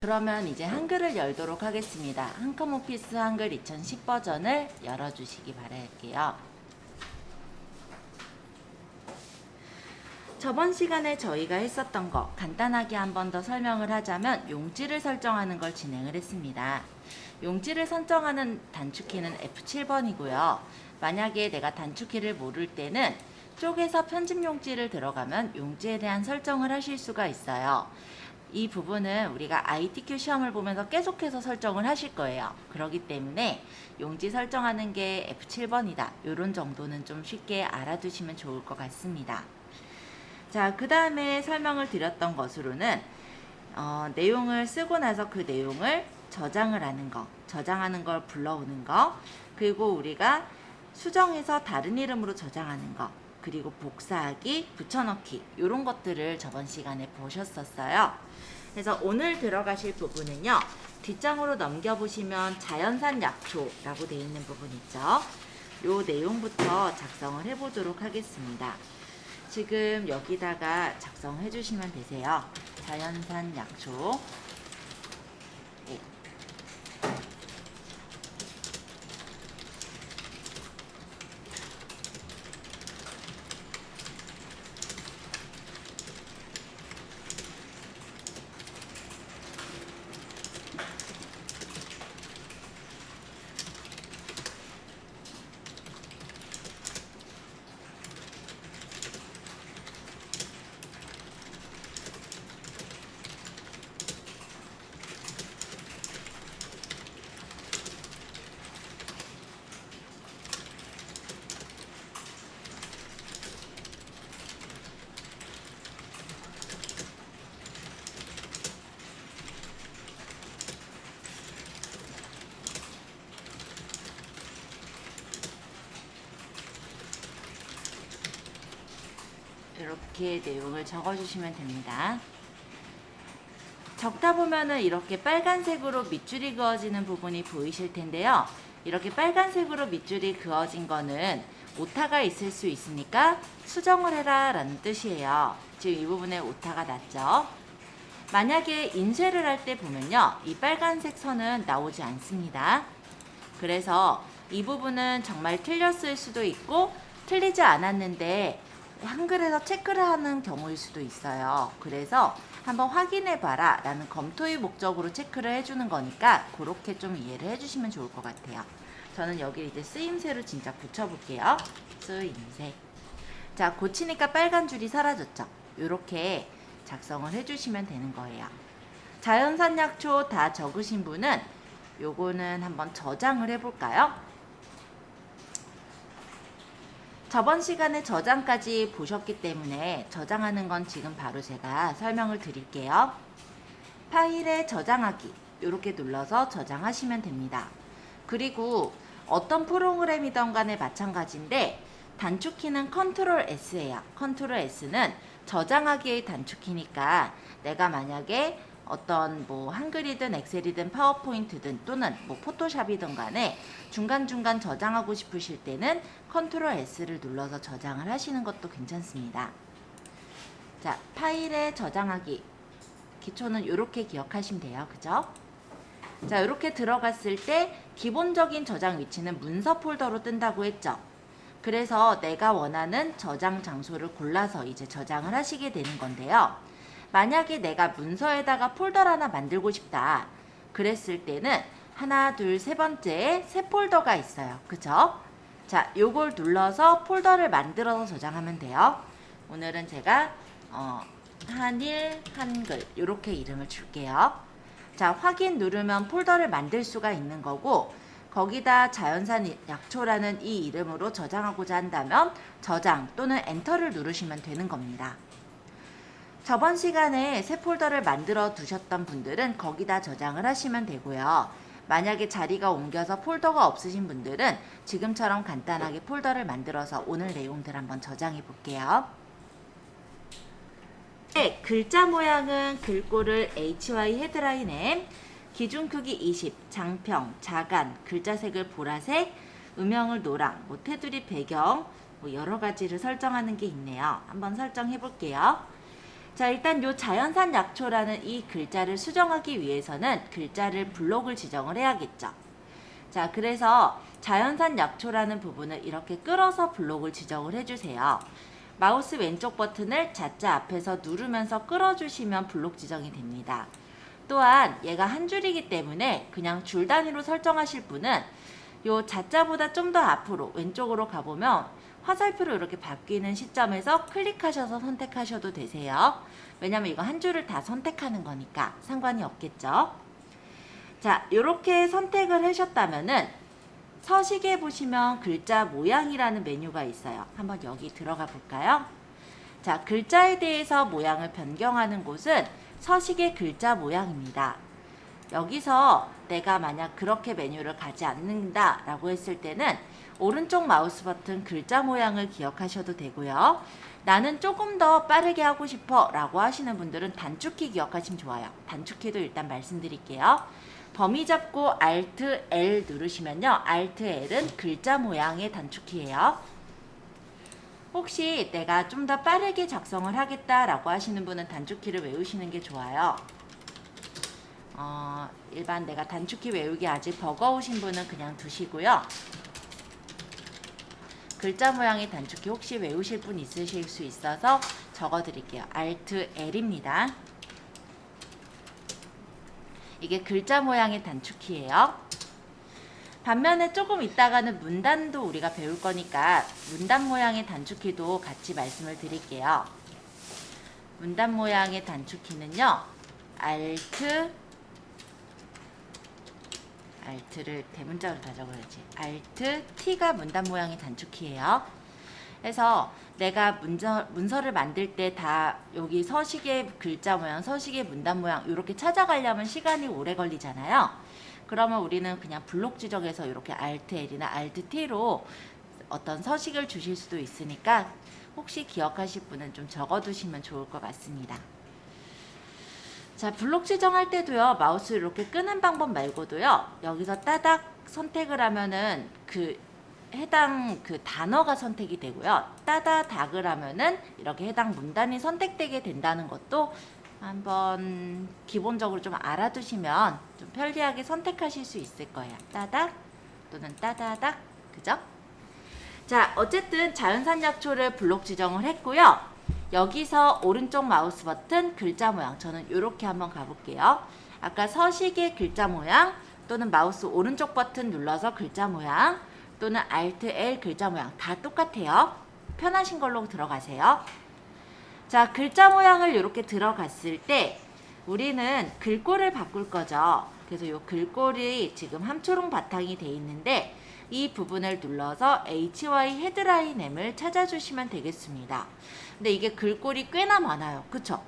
그러면 이제 한글을 열도록 하겠습니다. 한컴오피스 한글 2010 버전을 열어주시기 바랄게요. 저번 시간에 저희가 했었던 거 간단하게 한 번 더 설명을 하자면 용지를 설정하는 걸 진행을 했습니다. 용지를 설정하는 단축키는 F7번이고요. 만약에 내가 단축키를 모를 때는 쪽에서 편집 용지를 들어가면 용지에 대한 설정을 하실 수가 있어요. 이 부분은 우리가 ITQ 시험을 보면서 계속해서 설정을 하실 거예요. 그렇기 때문에 용지 설정하는 게 F7번이다. 이런 정도는 좀 쉽게 알아두시면 좋을 것 같습니다. 자, 그 다음에 설명을 드렸던 것으로는 내용을 쓰고 나서 그 내용을 저장을 하는 거, 저장하는 걸 불러오는 거, 그리고 우리가 수정해서 다른 이름으로 저장하는 거, 그리고 복사하기, 붙여넣기 이런 것들을 저번 시간에 보셨었어요. 그래서 오늘 들어가실 부분은요. 뒷장으로 넘겨보시면 자연산 약초라고 되어 있는 부분 있죠. 요 내용부터 작성을 해보도록 하겠습니다. 지금 여기다가 작성해 주시면 되세요. 자연산 약초. 이렇게 내용을 적어주시면 됩니다. 적다 보면은 이렇게 빨간색으로 밑줄이 그어지는 부분이 보이실 텐데요. 이렇게 빨간색으로 밑줄이 그어진 거는 오타가 있을 수 있으니까 수정을 해라 라는 뜻이에요. 지금 이 부분에 오타가 났죠. 만약에 인쇄를 할 때 보면요. 이 빨간색 선은 나오지 않습니다. 그래서 이 부분은 정말 틀렸을 수도 있고 틀리지 않았는데 한글에서 체크를 하는 경우일 수도 있어요. 그래서 한번 확인해 봐라 라는 검토의 목적으로 체크를 해주는 거니까 그렇게 좀 이해를 해주시면 좋을 것 같아요. 저는 여기 이제 쓰임새로 진짜 붙여볼게요. 쓰임새. 자, 고치니까 빨간 줄이 사라졌죠. 이렇게 작성을 해주시면 되는 거예요. 자연산 약초 다 적으신 분은 요거는 한번 저장을 해볼까요? 저번 시간에 저장까지 보셨기 때문에 저장하는 건 지금 바로 제가 설명을 드릴게요. 파일에 저장하기 이렇게 눌러서 저장하시면 됩니다. 그리고 어떤 프로그램이든 간에 마찬가지인데 단축키는 컨트롤 S예요. 컨트롤 S는 저장하기의 단축키니까 내가 만약에 어떤 뭐 한글이든 엑셀이든 파워포인트든 또는 뭐 포토샵이든 간에 중간중간 저장하고 싶으실 때는 컨트롤 S를 눌러서 저장을 하시는 것도 괜찮습니다. 자, 파일에 저장하기. 기초는 이렇게 기억하시면 돼요. 그죠? 자, 이렇게 들어갔을 때 기본적인 저장 위치는 문서 폴더로 뜬다고 했죠. 그래서 내가 원하는 저장 장소를 골라서 이제 저장을 하시게 되는 건데요. 만약에 내가 문서에다가 폴더를 하나 만들고 싶다. 그랬을 때는 하나, 둘, 세 번째에 새 폴더가 있어요. 그죠? 자, 요걸 눌러서 폴더를 만들어서 저장하면 돼요. 오늘은 제가 한일, 한글 이렇게 이름을 줄게요. 자, 확인 누르면 폴더를 만들 수가 있는 거고 거기다 자연산 약초라는 이 이름으로 저장하고자 한다면 저장 또는 엔터를 누르시면 되는 겁니다. 저번 시간에 새 폴더를 만들어 두셨던 분들은 거기다 저장을 하시면 되고요. 만약에 자리가 옮겨서 폴더가 없으신 분들은 지금처럼 간단하게 폴더를 만들어서 오늘 내용들 한번 저장해 볼게요. 네, 글자 모양은 글꼴을 HY 헤드라인 M, 기준 크기 20, 장평, 자간, 글자 색을 보라색, 음영을 노랑, 뭐 테두리 배경, 뭐 여러 가지를 설정하는 게 있네요. 한번 설정해 볼게요. 자, 일단 요 자연산 약초라는 이 글자를 수정하기 위해서는 글자를 블록을 지정을 해야겠죠. 자, 그래서 자연산 약초라는 부분을 이렇게 끌어서 블록을 지정을 해주세요. 마우스 왼쪽 버튼을 자자 앞에서 누르면서 끌어주시면 블록 지정이 됩니다. 또한 얘가 한 줄이기 때문에 그냥 줄 단위로 설정하실 분은 요 자자보다 좀 더 앞으로 왼쪽으로 가보면 화살표로 이렇게 바뀌는 시점에서 클릭하셔서 선택하셔도 되세요. 왜냐면 이거 한 줄을 다 선택하는 거니까 상관이 없겠죠. 자, 이렇게 선택을 하셨다면은 서식에 보시면 글자 모양이라는 메뉴가 있어요. 한번 여기 들어가 볼까요? 자, 글자에 대해서 모양을 변경하는 곳은 서식의 글자 모양입니다. 여기서 내가 만약 그렇게 메뉴를 가지 않는다 라고 했을 때는 오른쪽 마우스 버튼 글자 모양을 기억하셔도 되고요. 나는 조금 더 빠르게 하고 싶어 라고 하시는 분들은 단축키 기억하시면 좋아요. 단축키도 일단 말씀드릴게요. 범위 잡고 Alt L 누르시면요. Alt L은 글자 모양의 단축키예요. 혹시 내가 좀 더 빠르게 작성을 하겠다라고 하시는 분은 단축키를 외우시는 게 좋아요. 일반 내가 단축키 외우기 아직 버거우신 분은 그냥 두시고요. 글자 모양의 단축키 혹시 외우실 분 있으실 수 있어서 적어드릴게요. Alt L입니다. 이게 글자 모양의 단축키예요. 반면에 조금 있다가는 문단도 우리가 배울 거니까 문단 모양의 단축키도 같이 말씀을 드릴게요. 문단 모양의 단축키는요. Alt를 대문자로 다 적어야지. Alt T가 문단 모양의 단축키예요. 그래서 내가 문서를 만들 때 다 여기 서식의 글자 모양, 서식의 문단 모양 이렇게 찾아가려면 시간이 오래 걸리잖아요. 그러면 우리는 그냥 블록 지정해서 이렇게 Alt L이나 Alt T로 어떤 서식을 주실 수도 있으니까 혹시 기억하실 분은 좀 적어두시면 좋을 것 같습니다. 자, 블록 지정할 때도요. 마우스 이렇게 끄는 방법 말고도요. 여기서 따닥 선택을 하면은 해당 단어가 선택이 되고요. 따다닥을 하면은 이렇게 해당 문단이 선택되게 된다는 것도 한번 기본적으로 좀 알아두시면 좀 편리하게 선택하실 수 있을 거예요. 따닥 또는 따다닥, 그죠? 자, 어쨌든 자연산 약초를 블록 지정을 했고요. 여기서 오른쪽 마우스 버튼 글자 모양, 저는 이렇게 한번 가볼게요. 아까 서식의 글자 모양 또는 마우스 오른쪽 버튼 눌러서 글자 모양 또는 Alt L 글자 모양 다 똑같아요. 편하신 걸로 들어가세요. 자, 글자 모양을 이렇게 들어갔을 때 우리는 글꼴을 바꿀 거죠. 그래서 이 글꼴이 지금 함초롱 바탕이 돼 있는데 이 부분을 눌러서 HY 헤드라인 M을 찾아주시면 되겠습니다. 근데 이게 글꼴이 꽤나 많아요. 그쵸?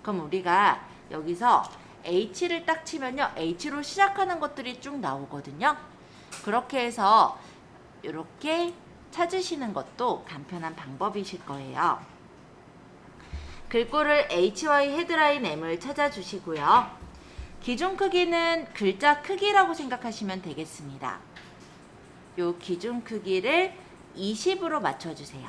그럼 우리가 여기서 H를 딱 치면요. H로 시작하는 것들이 쭉 나오거든요. 그렇게 해서 이렇게 찾으시는 것도 간편한 방법이실 거예요. 글꼴을 HY 헤드라인 M을 찾아주시고요. 기준 크기는 글자 크기라고 생각하시면 되겠습니다. 요 기준 크기를 20으로 맞춰주세요.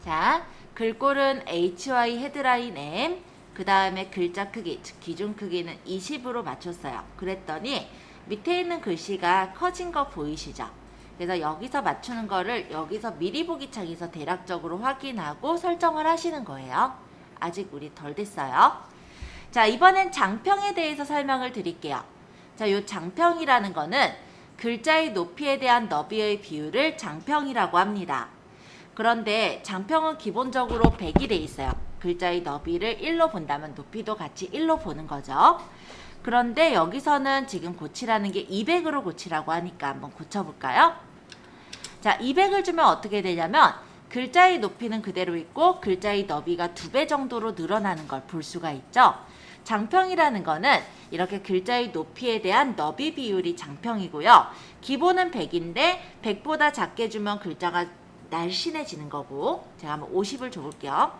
자, 글꼴은 HY 헤드라인 M, 그 다음에 글자 크기, 즉 기준 크기는 20으로 맞췄어요. 그랬더니 밑에 있는 글씨가 커진 거 보이시죠? 그래서 여기서 맞추는 거를 여기서 미리 보기 창에서 대략적으로 확인하고 설정을 하시는 거예요. 아직 우리 덜 됐어요. 자, 이번엔 장평에 대해서 설명을 드릴게요. 자, 요 장평이라는 거는 글자의 높이에 대한 너비의 비율을 장평이라고 합니다. 그런데 장평은 기본적으로 100이 돼 있어요. 글자의 너비를 1로 본다면 높이도 같이 1로 보는 거죠. 그런데 여기서는 지금 고치라는 게 200으로 고치라고 하니까 한번 고쳐볼까요? 자, 200을 주면 어떻게 되냐면 글자의 높이는 그대로 있고 글자의 너비가 2배 정도로 늘어나는 걸 볼 수가 있죠. 장평이라는 거는 이렇게 글자의 높이에 대한 너비 비율이 장평이고요. 기본은 100인데 100보다 작게 주면 글자가 날씬해지는 거고, 제가 한번 50을 줘볼게요.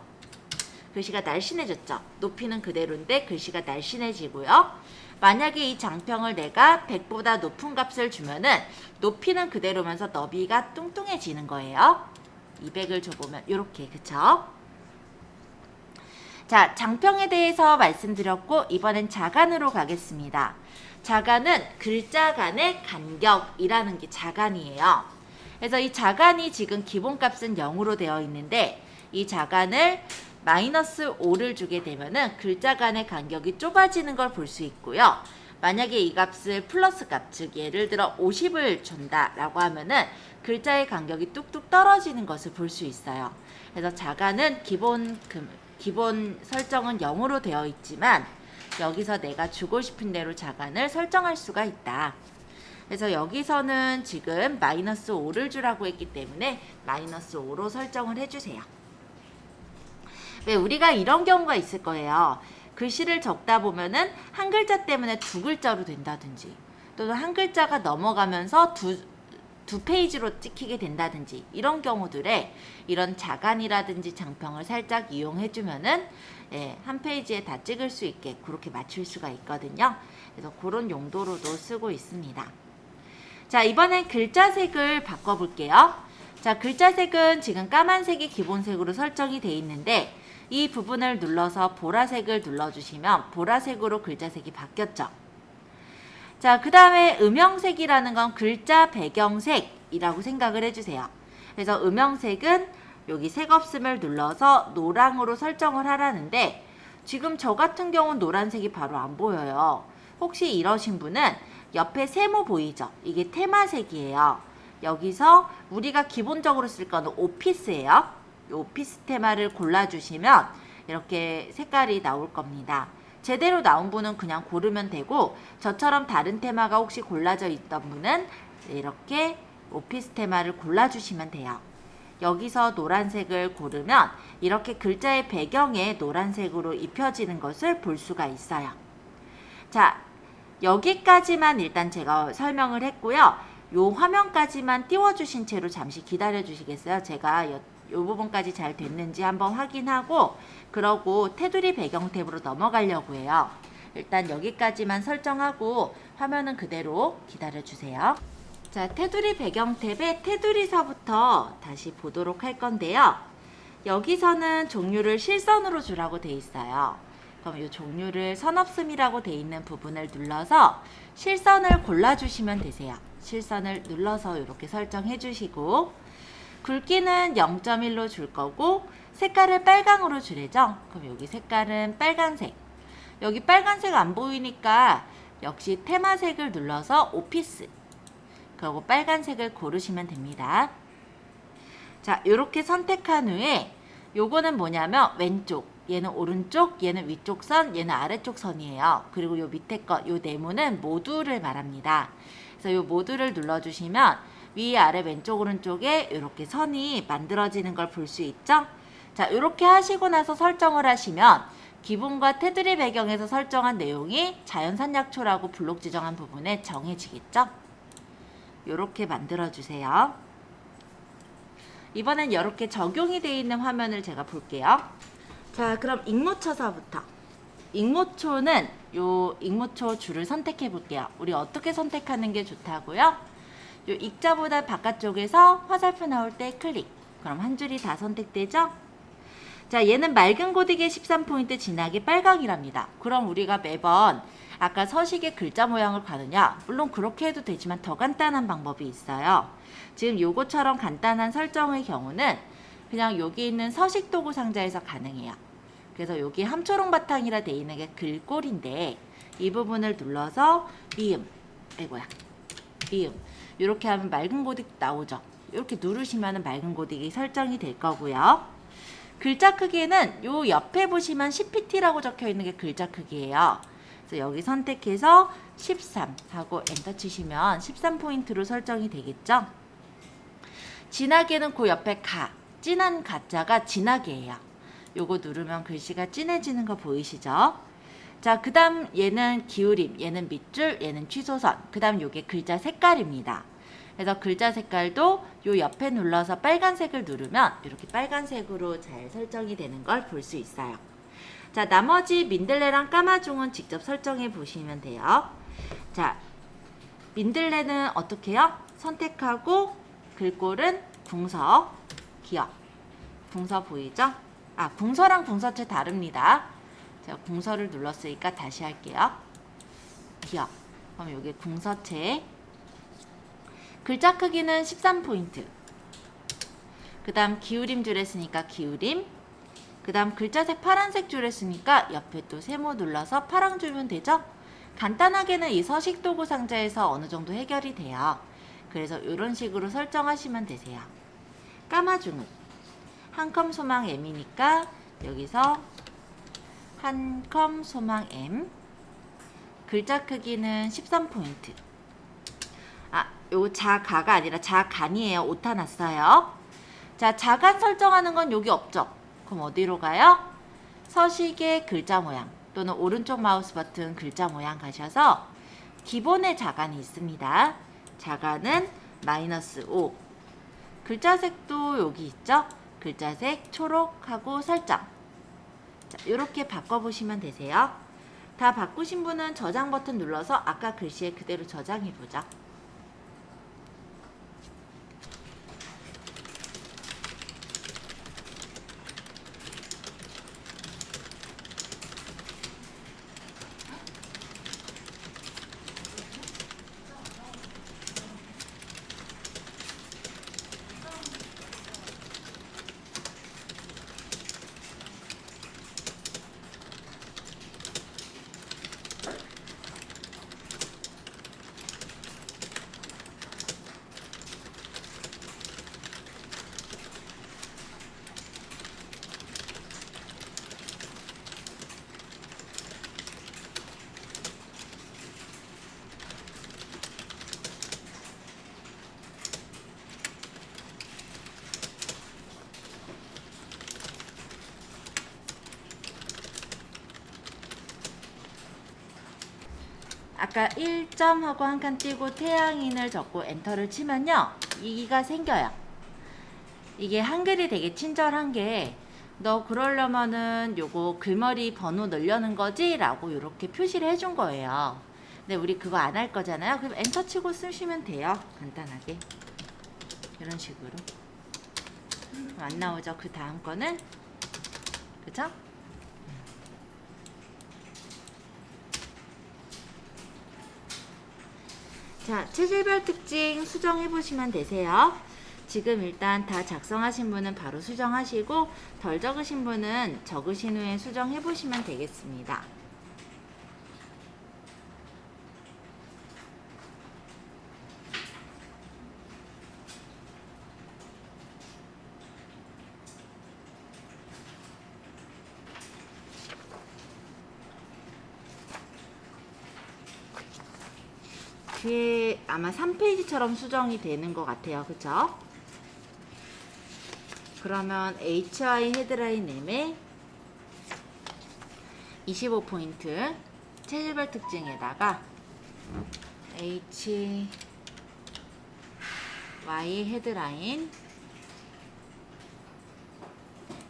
글씨가 날씬해졌죠. 높이는 그대로인데 글씨가 날씬해지고요. 만약에 이 장평을 내가 100보다 높은 값을 주면은 높이는 그대로면서 너비가 뚱뚱해지는 거예요. 200을 줘보면 이렇게, 그쵸? 자, 장평에 대해서 말씀드렸고 이번엔 자간으로 가겠습니다. 자간은 글자 간의 간격이라는 게 자간이에요. 그래서 이 자간이 지금 기본값은 0으로 되어 있는데 이 자간을 마이너스 5를 주게 되면은 글자 간의 간격이 좁아지는 걸 볼 수 있고요. 만약에 이 값을 플러스 값, 즉 예를 들어 50을 준다라고 하면은 글자의 간격이 뚝뚝 떨어지는 것을 볼 수 있어요. 그래서 자간은 기본 설정은 0으로 되어 있지만 여기서 내가 주고 싶은 대로 자간을 설정할 수가 있다. 그래서 여기서는 지금 마이너스 5를 주라고 했기 때문에 마이너스 5로 설정을 해주세요. 왜 우리가 이런 경우가 있을 거예요. 글씨를 적다 보면은 한 글자 때문에 두 글자로 된다든지 또는 한 글자가 넘어가면서 두 페이지로 찍히게 된다든지 이런 경우들에 이런 자간이라든지 장평을 살짝 이용해주면은 한 페이지에 다 찍을 수 있게 그렇게 맞출 수가 있거든요. 그래서 그런 용도로도 쓰고 있습니다. 자, 이번엔 글자색을 바꿔볼게요. 자, 글자색은 지금 까만색이 기본색으로 설정이 되어 있는데 이 부분을 눌러서 보라색을 눌러주시면 보라색으로 글자색이 바뀌었죠. 자, 그 다음에 음영색이라는 건 글자 배경색이라고 생각을 해주세요. 그래서 음영색은 여기 색 없음을 눌러서 노랑으로 설정을 하라는데 지금 저 같은 경우는 노란색이 바로 안 보여요. 혹시 이러신 분은 옆에 세모 보이죠? 이게 테마색이에요. 여기서 우리가 기본적으로 쓸 거는 오피스예요. 이 오피스 테마를 골라주시면 이렇게 색깔이 나올 겁니다. 제대로 나온 분은 그냥 고르면 되고 저처럼 다른 테마가 혹시 골라져 있던 분은 이렇게 오피스 테마를 골라주시면 돼요. 여기서 노란색을 고르면 이렇게 글자의 배경에 노란색으로 입혀지는 것을 볼 수가 있어요. 자, 여기까지만 일단 제가 설명을 했고요. 요 화면까지만 띄워주신 채로 잠시 기다려 주시겠어요? 제가 요 부분까지 잘 됐는지 한번 확인하고 그러고 테두리 배경 탭으로 넘어가려고 해요. 일단 여기까지만 설정하고 화면은 그대로 기다려 주세요. 자, 테두리 배경 탭의 테두리서부터 다시 보도록 할 건데요. 여기서는 종류를 실선으로 주라고 돼 있어요. 그럼 이 종류를 선 없음이라고 돼 있는 부분을 눌러서 실선을 골라주시면 되세요. 실선을 눌러서 이렇게 설정해 주시고 굵기는 0.1로 줄 거고 색깔을 빨강으로 주래죠. 그럼 여기 색깔은 빨간색. 여기 빨간색 안 보이니까 역시 테마색을 눌러서 오피스. 그리고 빨간색을 고르시면 됩니다. 자, 이렇게 선택한 후에 요거는 뭐냐면 왼쪽, 얘는 오른쪽, 얘는 위쪽 선, 얘는 아래쪽 선이에요. 그리고 요 밑에 거, 요 네모는 모두를 말합니다. 그래서 요 모두를 눌러주시면 위, 아래, 왼쪽, 오른쪽에 이렇게 선이 만들어지는 걸 볼 수 있죠? 자, 이렇게 하시고 나서 설정을 하시면 기본과 테두리 배경에서 설정한 내용이 자연산약초라고 블록 지정한 부분에 정해지겠죠? 이렇게 만들어주세요. 이번엔 이렇게 적용이 되어 있는 화면을 제가 볼게요. 자, 그럼 익모초서부터. 익모초는 요 익모초 줄을 선택해 볼게요. 우리 어떻게 선택하는 게 좋다고요? 요 익자보다 바깥쪽에서 화살표 나올 때 클릭. 그럼 한 줄이 다 선택되죠? 자, 얘는 맑은 고딕의 13포인트 진하게 빨강이랍니다. 그럼 우리가 매번 아까 서식의 글자 모양을 가느냐? 물론 그렇게 해도 되지만 더 간단한 방법이 있어요. 지금 요거처럼 간단한 설정의 경우는 그냥 여기 있는 서식 도구 상자에서 가능해요. 그래서 여기 함초록 바탕이라 되어 있는 게 글꼴인데 이 부분을 눌러서 미음, 미음 이렇게 하면 맑은 고딕 나오죠. 이렇게 누르시면 맑은 고딕이 설정이 될 거고요. 글자 크기는 요 옆에 보시면 CPT라고 적혀 있는 게 글자 크기예요. 그래서 여기 선택해서 13 하고 엔터 치시면 13포인트로 설정이 되겠죠. 진하게는 그 옆에 진한 가자가 진하게예요. 요거 누르면 글씨가 진해지는 거 보이시죠? 자, 그 다음 얘는 기울임, 얘는 밑줄, 얘는 취소선, 그 다음 요게 글자 색깔입니다. 그래서 글자 색깔도 요 옆에 눌러서 빨간색을 누르면 이렇게 빨간색으로 잘 설정이 되는 걸 볼 수 있어요. 자, 나머지 민들레랑 까마종은 직접 설정해 보시면 돼요. 자, 민들레는 어떻게 해요? 선택하고 글꼴은 궁서, 기억. 궁서 보이죠? 아, 궁서랑 궁서체 다릅니다. 제가 궁서를 눌렀으니까 다시 할게요. 기억. 그럼 여기 궁서체. 글자 크기는 13포인트. 그 다음 기울임 줄였으니까 기울임. 그 다음 글자색 파란색 줄였으니까 옆에 또 세모 눌러서 파랑 주면 되죠? 간단하게는 이 서식도구 상자에서 어느 정도 해결이 돼요. 그래서 이런 식으로 설정하시면 되세요. 까마주는 한컴 소망 M이니까 여기서 한컴 소망 M. 글자 크기는 13포인트. 아, 요 자가가 아니라 자간이에요. 오타 났어요. 자, 자간 설정하는 건 여기 없죠? 그럼 어디로 가요? 서식의 글자 모양 또는 오른쪽 마우스 버튼 글자 모양 가셔서 기본의 자간이 있습니다. 자간은 -5. 글자색도 여기 있죠? 글자색 초록하고 설정. 자, 이렇게 바꿔보시면 되세요. 다 바꾸신 분은 저장 버튼 눌러서 아까 글씨에 그대로 저장해보죠. 아까 1점 하고 한 칸 띄고 태양인을 적고 엔터를 치면요, 이가 생겨요. 이게 한글이 되게 친절한 게, 너 그러려면은 요거 글머리 번호 넣으려는 거지? 라고 이렇게 표시를 해준 거예요. 근데 우리 그거 안 할 거잖아요. 그럼 엔터 치고 쓰시면 돼요. 간단하게. 이런 식으로. 안 나오죠? 그 다음 거는. 그죠? 자, 체질별 특징 수정해 보시면 되세요. 지금 일단 다 작성하신 분은 바로 수정하시고 덜 적으신 분은 적으신 후에 수정해 보시면 되겠습니다. 뒤에 아마 3페이지처럼 수정이 되는 것 같아요. 그쵸? 그러면 HI 헤드라인 M에 25포인트 체질별 특징에다가 HY 헤드라인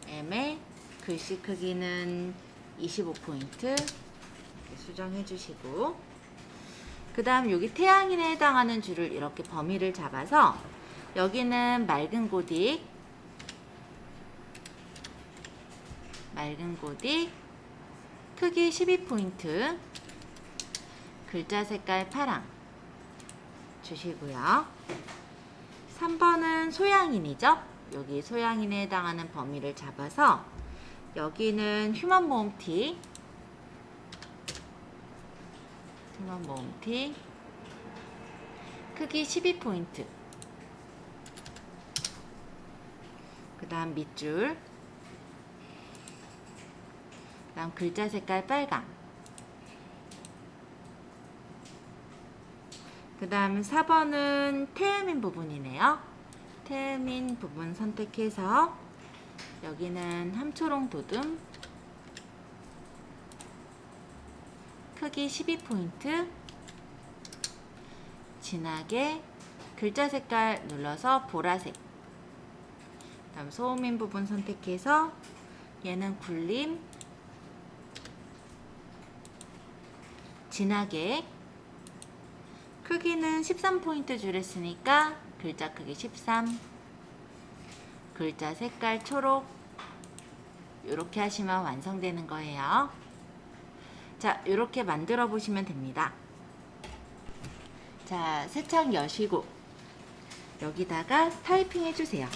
M의 글씨 크기는 25포인트 수정해 주시고, 그 다음 여기 태양인에 해당하는 줄을 이렇게 범위를 잡아서 여기는 맑은 고딕 크기 12포인트 글자 색깔 파랑 주시고요. 3번은 소양인이죠. 여기 소양인에 해당하는 범위를 잡아서 여기는 휴먼 모음티 크기 12포인트. 그 다음 밑줄, 그 다음 글자 색깔 빨강, 그 다음 4번은 태음인 부분이네요. 태음인 부분 선택해서 여기는 함초롱 도둠 크기 12포인트 진하게 글자 색깔 눌러서 보라색, 다음 소음인 부분 선택해서 얘는 굴림 진하게 크기는 13포인트 줄였으니까 글자 크기 13. 글자 색깔 초록 이렇게 하시면 완성되는 거예요. 자, 이렇게 만들어 보시면 됩니다. 자, 새 창 여시고 여기다가 타이핑 해주세요.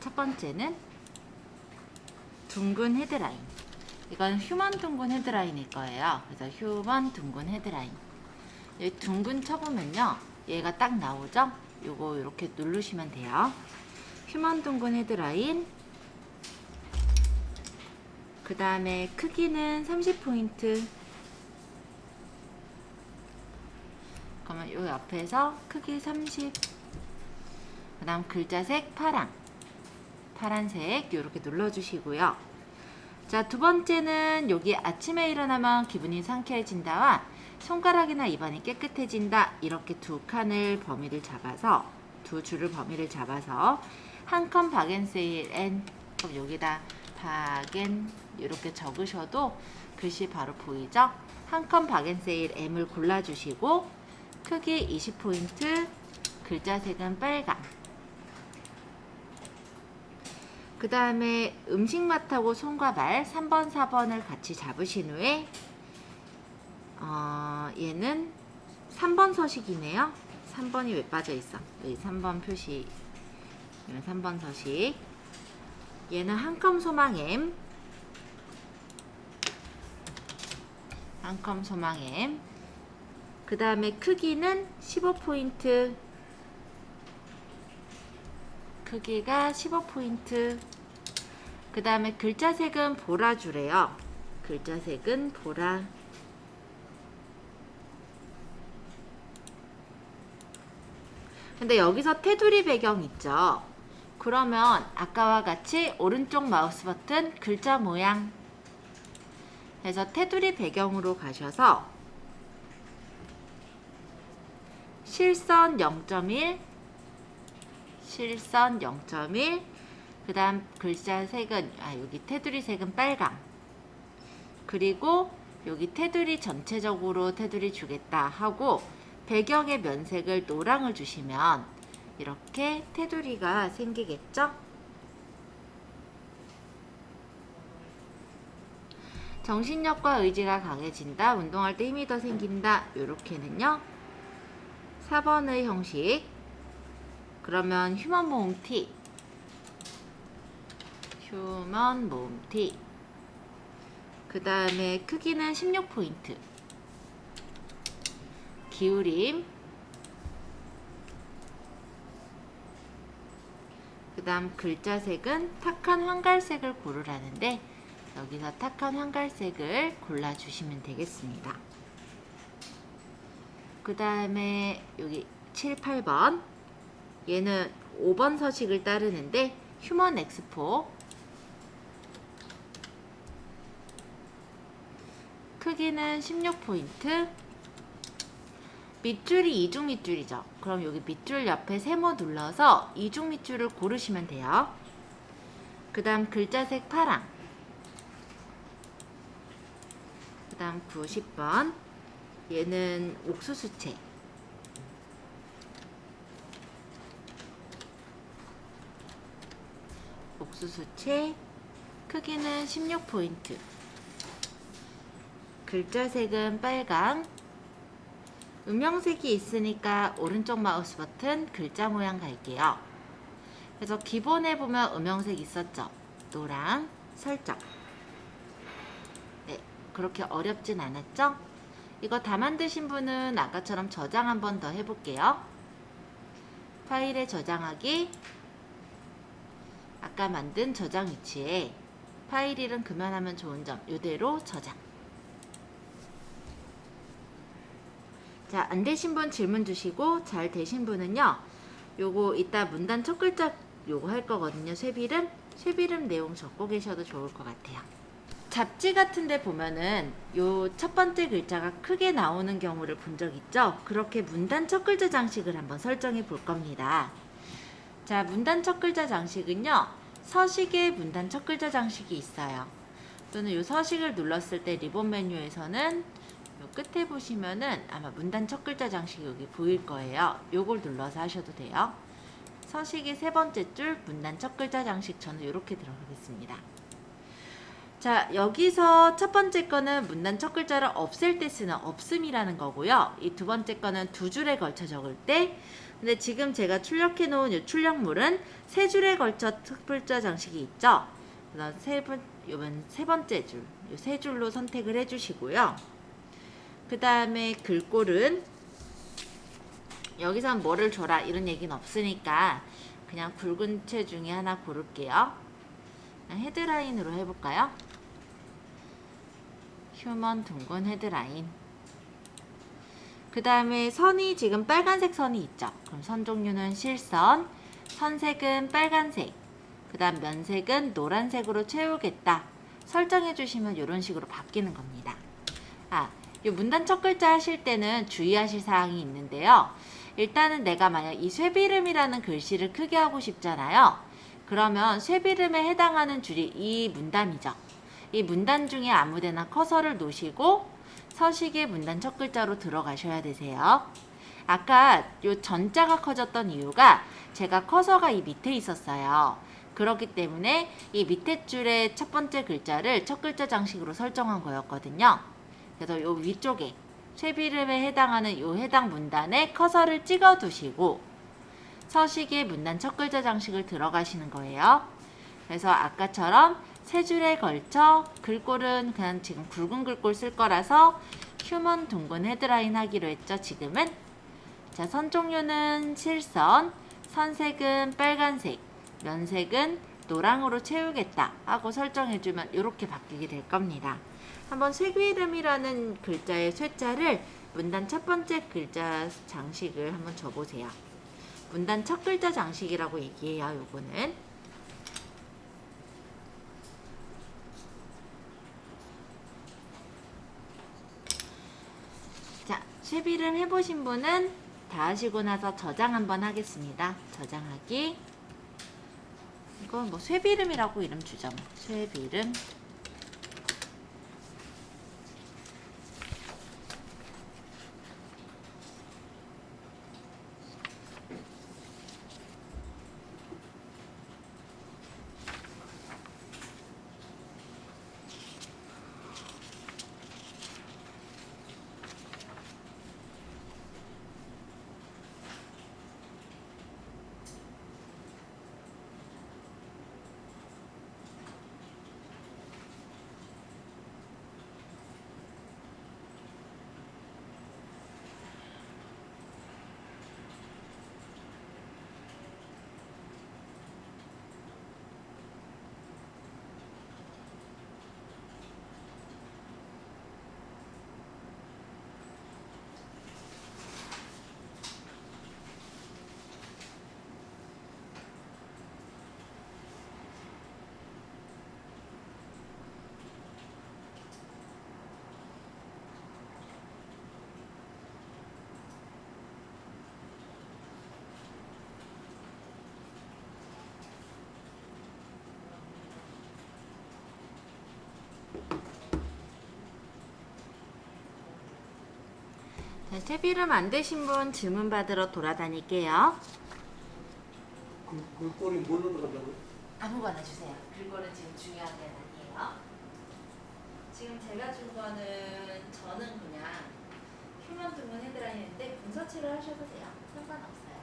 첫 번째는 둥근 헤드라인. 이건 휴먼 둥근 헤드라인일 거예요. 그래서 휴먼 둥근 헤드라인. 여기 둥근 쳐보면요, 얘가 딱 나오죠? 요거 이렇게 누르시면 돼요. 휴먼 둥근 헤드라인. 그 다음에 크기는 30포인트. 그러면 요 옆에서 크기 30. 그 다음 글자색 파란색 이렇게 눌러주시고요. 자, 두 번째는 여기 아침에 일어나면 기분이 상쾌해진다와 손가락이나 입안이 깨끗해진다, 이렇게 두 칸을 범위를 잡아서, 두 줄을 범위를 잡아서 한 칸 박앤세일 앤, 그럼 여기다 박앤 이렇게 적으셔도 글씨 바로 보이죠? 한 칸 박앤세일 M을 골라주시고 크기 20포인트, 글자색은 빨강. 그 다음에 음식 맛하고 손과 발 3번, 4번을 같이 잡으신 후에 얘는 3번 서식이네요. 3번이 왜 빠져있어? 여기 3번 표시. 얘는 3번 서식. 얘는 한컴 소망 M. 한컴 소망 M. 그 다음에 크기는 15포인트. 크기가 15포인트. 그 다음에 글자색은 보라주래요. 글자색은 보라. 근데 여기서 테두리 배경 있죠? 그러면 아까와 같이 오른쪽 마우스 버튼 글자 모양 해서 테두리 배경으로 가셔서 실선 0.1, 실선 0.1, 그 다음 글자 색은, 여기 테두리 색은 빨강. 그리고 여기 테두리 전체적으로 테두리 주겠다 하고 배경의 면색을 노랑을 주시면 이렇게 테두리가 생기겠죠? 정신력과 의지가 강해진다, 운동할 때 힘이 더 생긴다, 요렇게는요 4번의 형식. 그러면 휴먼 모음 T, 휴먼 모음 T. 그 다음에 크기는 16포인트, 기울임. 그 다음 글자색은 탁한 황갈색을 고르라는데 여기서 탁한 황갈색을 골라주시면 되겠습니다. 그 다음에 여기 7, 8번 얘는 5번 서식을 따르는데 휴먼 엑스포. 크기는 16포인트. 밑줄이 이중 밑줄이죠. 그럼 여기 밑줄 옆에 세모 눌러서 이중 밑줄을 고르시면 돼요. 그 다음 글자색 파랑. 그 다음 90번 얘는 옥수수채. 옥수수채, 크기는 16포인트, 글자 색은 빨강, 음영색이 있으니까 오른쪽 마우스 버튼 글자 모양 갈게요. 그래서 기본에 보면 음영색 있었죠? 노랑, 설정. 네, 그렇게 어렵진 않았죠? 이거 다 만드신 분은 아까처럼 저장 한 번 더 해볼게요. 파일에 저장하기, 아까 만든 저장 위치에 파일 이름 그만하면 좋은 점 이대로 저장. 자, 안 되신 분 질문 주시고 잘 되신 분은요, 요거 이따 문단 첫 글자 요거 할 거거든요. 쇠비름 내용 적고 계셔도 좋을 것 같아요. 잡지 같은 데 보면은 요 첫 번째 글자가 크게 나오는 경우를 본 적 있죠? 그렇게 문단 첫 글자 장식을 한번 설정해 볼 겁니다. 자, 문단 첫 글자 장식은요, 서식에 문단 첫 글자 장식이 있어요. 또는 요 서식을 눌렀을 때 리본 메뉴에서는 요 끝에 보시면은 아마 문단 첫 글자 장식이 여기 보일 거예요. 요걸 눌러서 하셔도 돼요. 서식의 세 번째 줄 문단 첫 글자 장식, 저는 이렇게 들어가겠습니다. 자, 여기서 첫 번째 거는 문단 첫 글자를 없앨 때 쓰는 없음이라는 거고요. 이 두 번째 거는 두 줄에 걸쳐 적을 때, 근데 지금 제가 출력해 놓은 이 출력물은 세 줄에 걸쳐 첫 글자 장식이 있죠. 그래서 이번 세 번째 줄, 이 세 줄로 선택을 해 주시고요. 그 다음에 글꼴은 여기선 뭐를 줘라 이런 얘기는 없으니까 그냥 굵은 채 중에 하나 고를게요. 헤드라인으로 해볼까요? 휴먼 둥근 헤드라인. 그 다음에 선이 지금 빨간색 선이 있죠. 그럼 선 종류는 실선, 선색은 빨간색, 그 다음 면색은 노란색으로 채우겠다 설정해 주시면 이런 식으로 바뀌는 겁니다. 이 문단 첫 글자 하실 때는 주의하실 사항이 있는데요. 일단은 내가 만약 이 쇠비름이라는 글씨를 크게 하고 싶잖아요. 그러면 쇠비름에 해당하는 줄이 이 문단이죠. 이 문단 중에 아무데나 커서를 놓으시고 서식의 문단 첫 글자로 들어가셔야 되세요. 아까 요 전자가 커졌던 이유가 제가 커서가 이 밑에 있었어요. 그렇기 때문에 이 밑에 줄의 첫 번째 글자를 첫 글자 장식으로 설정한 거였거든요. 그래서 요 위쪽에 쇠비름에 해당하는 요 해당 문단에 커서를 찍어 두시고 서식의 문단 첫 글자 장식을 들어가시는 거예요. 그래서 아까처럼 세 줄에 걸쳐 글꼴은 그냥 지금 굵은 글꼴 쓸 거라서 휴먼 둥근 헤드라인 하기로 했죠. 지금은. 자, 선 종류는 실선, 선색은 빨간색, 면색은 노랑으로 채우겠다 하고 설정해주면 이렇게 바뀌게 될 겁니다. 한번 쇠비름이라는 글자의 쇠자를 문단 첫 번째 글자 장식을 한번 줘보세요. 문단 첫 글자 장식이라고 얘기해요. 요거는. 자, 쇠비름 해보신 분은 다 하시고 나서 저장 한번 하겠습니다. 저장하기. 이건 뭐 쇠비름이라고 이름 주죠. 쇠비름. 자, 쇠비름 안 되신 분 질문 받으러 돌아다닐게요. 글꼴이 뭘로 들어간다고? 아무거나 주세요. 그거는 지금 중요한 게 아니에요. 지금 제가 준 거는 저는 그냥 휴먼 등본 헤드라인인데 분서체를 하셔도 돼요. 상관없어요.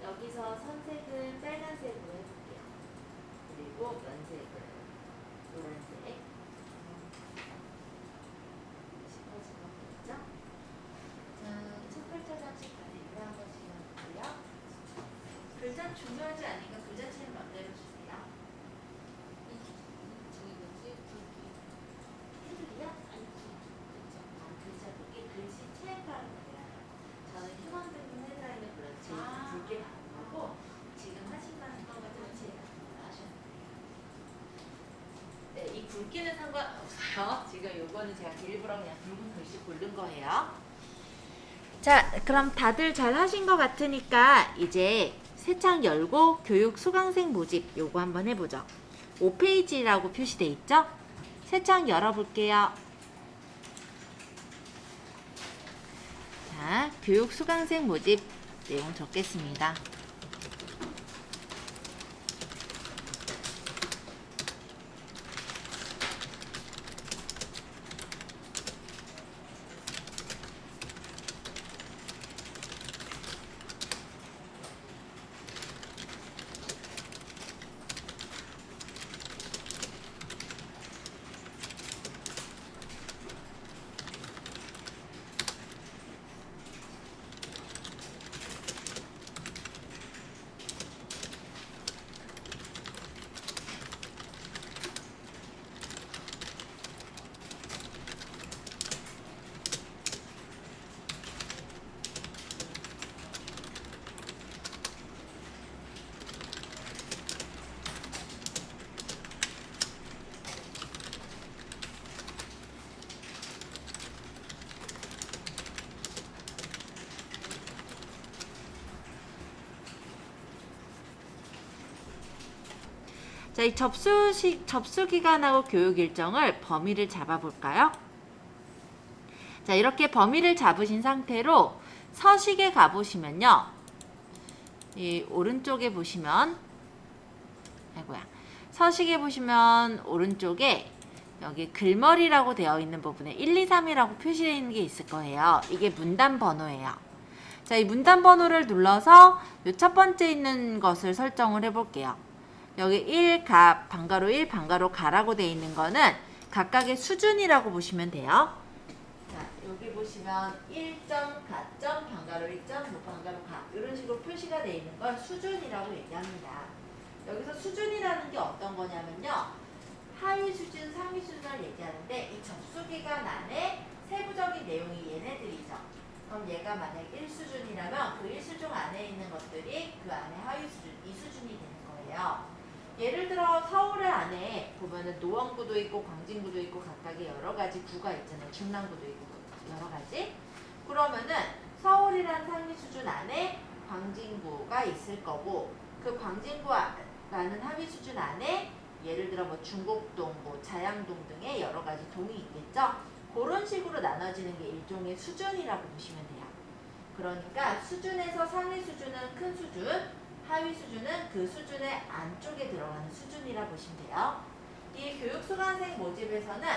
여기서 선색은 빨간색으로 해볼게요. 그리고 면색은 노란색. 짚어지겠죠? 자, 첫 글자 잠시 다리를 한 번씩 해볼게요. 글자 중요하지 않으니까 글자체는 맘대로 주세요. 테두리요? 아니, 그렇죠. 글자 두께, 글씨체 따로 달라요. 저는 휴먼 등본 헤드라인을 그렇지 굵게 바른 거고, 지금 하신 거는 전체 같은 걸 하셔도 돼요. 네, 이 굵기는 상관없어요. 지금 요거는 제가 일부러 그냥 굵은 글씨 고른 거예요. 자, 그럼 다들 잘 하신 것 같으니까 이제 새 창 열고 교육 수강생 모집 요거 한번 해보죠. 5페이지라고 표시돼 있죠? 새 창 열어볼게요. 자, 교육 수강생 모집 내용 적겠습니다. 자, 이 접수 기간하고 교육 일정을 범위를 잡아볼까요? 자, 이렇게 범위를 잡으신 상태로 서식에 가보시면요. 이 오른쪽에 보시면, 아이고야. 서식에 보시면 오른쪽에 여기 글머리라고 되어 있는 부분에 1, 2, 3이라고 표시되어 있는 게 있을 거예요. 이게 문단 번호예요. 자, 이 문단 번호를 눌러서 이 첫 번째 있는 것을 설정을 해볼게요. 여기 1, 가, 방가로 1, 방가로 가라고 되어 있는 거는 각각의 수준이라고 보시면 돼요. 자, 여기 보시면 1점, 가점, 방가로 1점, 방가로 가. 이런 식으로 표시가 되어 있는 걸 수준이라고 얘기합니다. 여기서 수준이라는 게 어떤 거냐면요. 하위 수준, 상위 수준을 얘기하는데 이 접수 기간 안에 세부적인 내용이 얘네들이죠. 그럼 얘가 만약 1수준이라면 그 1수준 안에 있는 것들이 그 안에 하위 수준, 2수준이 되는 거예요. 예를 들어 서울 안에 보면은 노원구도 있고 광진구도 있고 각각의 여러 가지 구가 있잖아요. 중랑구도 있고 여러 가지. 그러면은 서울이라는 상위 수준 안에 광진구가 있을 거고 그 광진구라는 하위 수준 안에 예를 들어 뭐 중곡동, 뭐 자양동 등의 여러 가지 동이 있겠죠. 그런 식으로 나눠지는 게 일종의 수준이라고 보시면 돼요. 그러니까 수준에서 상위 수준은 큰 수준, 하위 수준은 그 수준의 안쪽에 들어가는 수준이라 보시면 돼요. 이 교육 수강생 모집에서는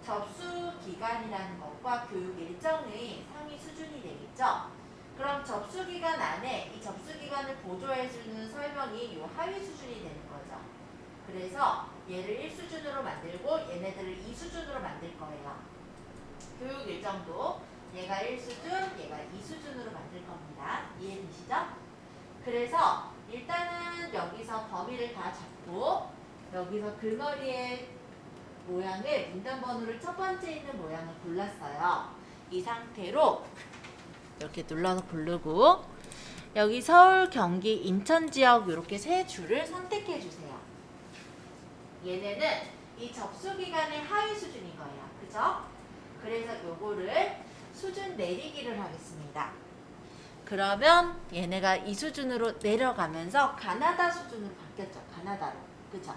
접수 기간이라는 것과 교육 일정의 상위 수준이 되겠죠. 그럼 접수 기간 안에 이 접수 기간을 보조해주는 설명이 이 하위 수준이 되는 거죠. 그래서 얘를 1수준으로 만들고 얘네들을 2수준으로 만들 거예요. 교육 일정도 얘가 1수준, 얘가 2수준으로 만들 겁니다. 이해되시죠? 그래서 일단은 여기서 범위를 다 잡고 여기서 글머리의 모양을 문단 번호를 첫 번째 있는 모양을 골랐어요. 이 상태로 이렇게 눌러서 고르고 여기 서울, 경기, 인천 지역 이렇게 세 줄을 선택해 주세요. 얘네는 이 접수 기간의 하위 수준인 거예요. 그죠? 그래서 요거를 수준 내리기를 하겠습니다. 그러면 얘네가 이 수준으로 내려가면서 가나다 수준으로 바뀌었죠. 가나다로. 그죠?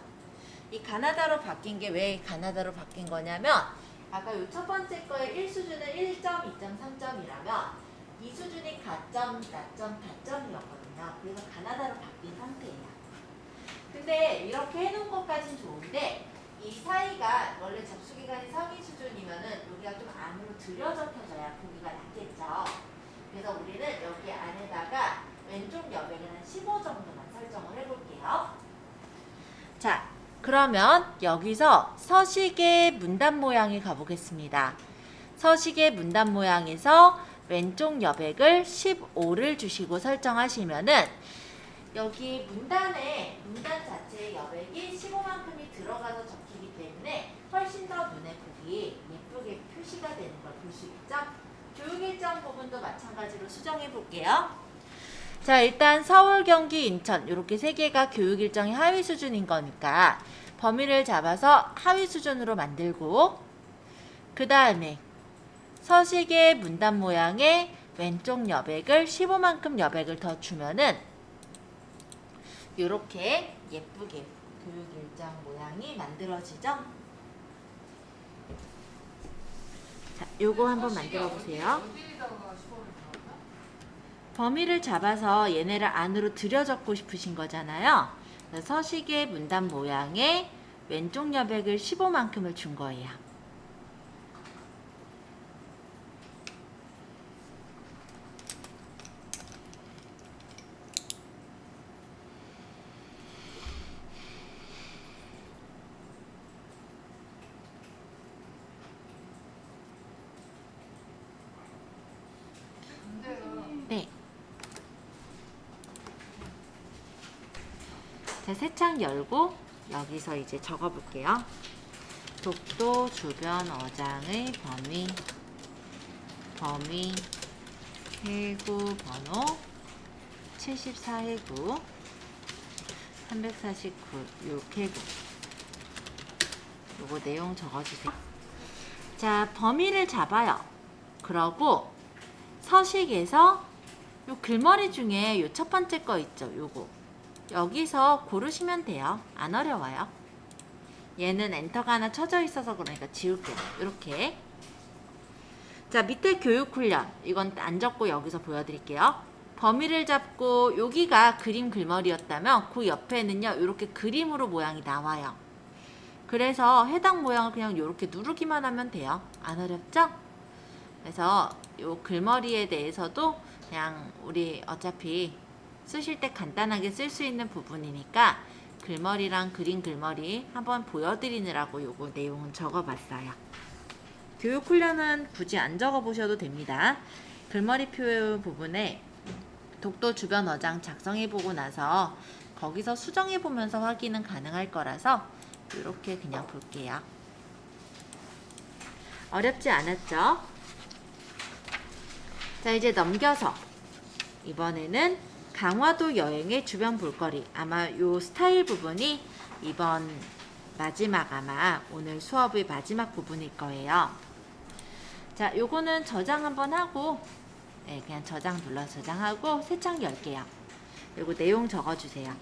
이 가나다로 바뀐 게 왜 가나다로 바뀐 거냐면 아까 요 첫 번째 거의 1수준은 1점, 2점, 3점이라면 2수준이 가점, 낮점, 다점이었거든요. 그래서 가나다로 바뀐 상태예요. 근데 이렇게 해놓은 것까진 좋은데 이 사이가 원래 접수기간이 상위 수준이면은 여기가 좀 안으로 들여 접혀져야 보기가 낫겠죠. 그래서 우리는 여기 안에다가 왼쪽 여백은 한 15 정도만 설정을 해볼게요. 자, 그러면 여기서 서식의 문단 모양에 가보겠습니다. 서식의 문단 모양에서 왼쪽 여백을 15를 주시고 설정하시면은 여기 문단 자체의 여백이 15만큼이 들어가서 적히기 때문에 훨씬 더 눈에 보기 예쁘게 표시가 되는 걸 볼 수 있죠. 교육 일정 부분도 마찬가지로 수정해 볼게요. 자, 일단 서울, 경기, 인천 이렇게 세 개가 교육 일정이 하위 수준인 거니까 범위를 잡아서 하위 수준으로 만들고, 그 다음에 서식의 문단 모양에 왼쪽 여백을 15만큼 여백을 더 주면은 이렇게 예쁘게 교육 일정 모양이 만들어지죠? 자, 요거 한번 만들어 보세요. 범위를 잡아서 얘네를 안으로 들여 적고 싶으신 거잖아요. 서식의 문단 모양에 왼쪽 여백을 15만큼을 준 거예요. 네. 자, 새 창 열고 여기서 이제 적어 볼게요. 독도 주변 어장의 범위 해구 번호 74해구 349 6해구. 요거 내용 적어주세요. 자, 범위를 잡아요. 그러고 서식에서 요 글머리 중에 요 첫 번째 거 있죠? 요거 여기서 고르시면 돼요. 안 어려워요. 얘는 엔터가 하나 쳐져 있어서 그러니까 지울게요. 이렇게. 자, 밑에 교육 훈련 이건 안 적고 여기서 보여드릴게요. 범위를 잡고 여기가 그림 글머리였다면 그 옆에는요 이렇게 그림으로 모양이 나와요. 그래서 해당 모양을 그냥 이렇게 누르기만 하면 돼요. 안 어렵죠? 그래서 요 글머리에 대해서도 그냥 우리 어차피 쓰실 때 간단하게 쓸 수 있는 부분이니까 글머리랑 그림 글머리 한번 보여드리느라고 요거 내용은 적어봤어요. 교육 훈련은 굳이 안 적어보셔도 됩니다. 글머리표 부분에 독도 주변 어장 작성해보고 나서 거기서 수정해보면서 확인은 가능할 거라서 이렇게 그냥 볼게요. 어렵지 않았죠? 자, 이제 넘겨서 이번에는 강화도 여행의 주변 볼거리. 아마 요 스타일 부분이 이번 마지막 아마 오늘 수업의 마지막 부분일 거예요. 자, 요거는 저장 한번 하고 네, 그냥 저장 눌러서 저장하고 새 창 열게요. 그리고 내용 적어주세요.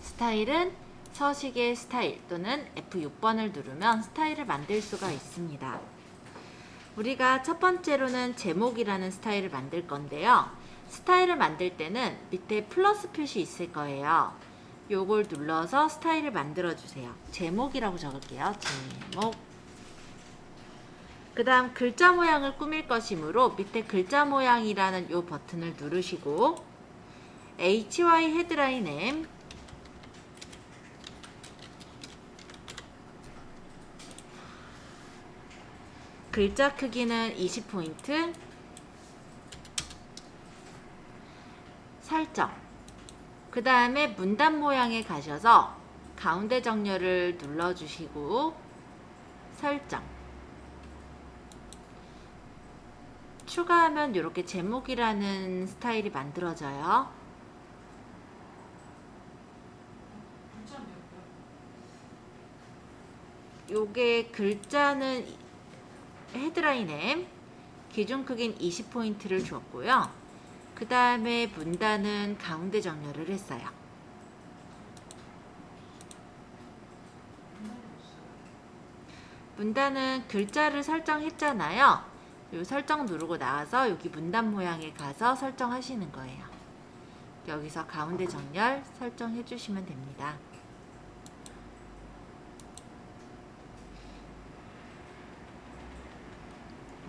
스타일은 서식의 스타일 또는 F6번을 누르면 스타일을 만들 수가 있습니다. 우리가 첫 번째로는 제목이라는 스타일을 만들 건데요. 스타일을 만들 때는 밑에 플러스 표시 있을 거예요. 요걸 눌러서 스타일을 만들어 주세요. 제목이라고 적을게요. 제목. 그 다음 글자 모양을 꾸밀 것이므로 밑에 글자 모양이라는 요 버튼을 누르시고 HY 헤드라인 M 글자 크기는 20포인트 설정. 그 다음에 문단 모양에 가셔서 가운데 정렬을 눌러주시고 설정. 추가하면 이렇게 제목이라는 스타일이 만들어져요. 요게 글자는 헤드라인 M 기준 크기는 20포인트를 줬고요. 그 다음에 문단은 가운데 정렬을 했어요. 문단은 글자를 설정했잖아요. 요 설정 누르고 나와서 여기 문단 모양에 가서 설정하시는 거예요. 여기서 가운데 정렬 설정해 주시면 됩니다.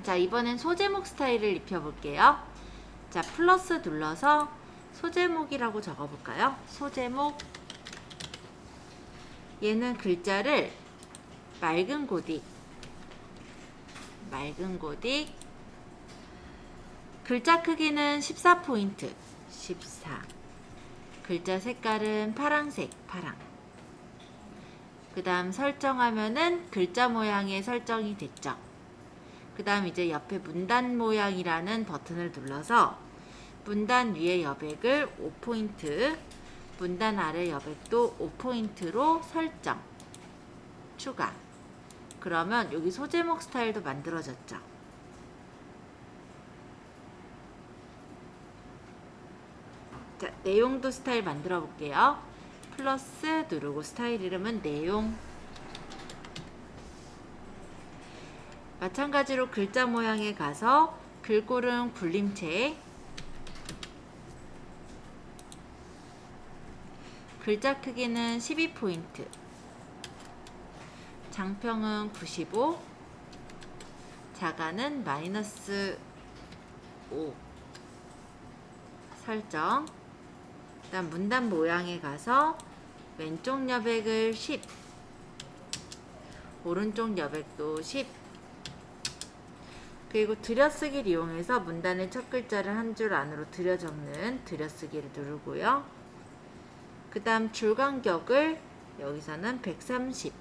자, 이번엔 소제목 스타일을 입혀볼게요. 자, 플러스 눌러서 소제목이라고 적어볼까요? 소제목. 얘는 글자를 맑은 고딕, 글자 크기는 14포인트, 14. 글자 색깔은 파랑색, 파랑. 그 다음 설정하면은 글자 모양의 설정이 됐죠. 그 다음 이제 옆에 문단 모양이라는 버튼을 눌러서 문단 위에 여백을 5포인트, 문단 아래 여백도 5포인트로 설정, 추가. 그러면 여기 소제목 스타일도 만들어졌죠. 자, 내용도 스타일 만들어 볼게요. 플러스 누르고 스타일 이름은 내용. 마찬가지로 글자 모양에 가서 글꼴은 굴림체, 글자 크기는 12포인트, 장평은 95, 자가는 -5 설정. 그 다음 문단 모양에 가서 왼쪽 여백을 10, 오른쪽 여백도 10. 그리고 들여쓰기를 이용해서 문단의 첫 글자를 한 줄 안으로 들여 적는 들여쓰기를 누르고요. 그 다음 줄 간격을 여기서는 130.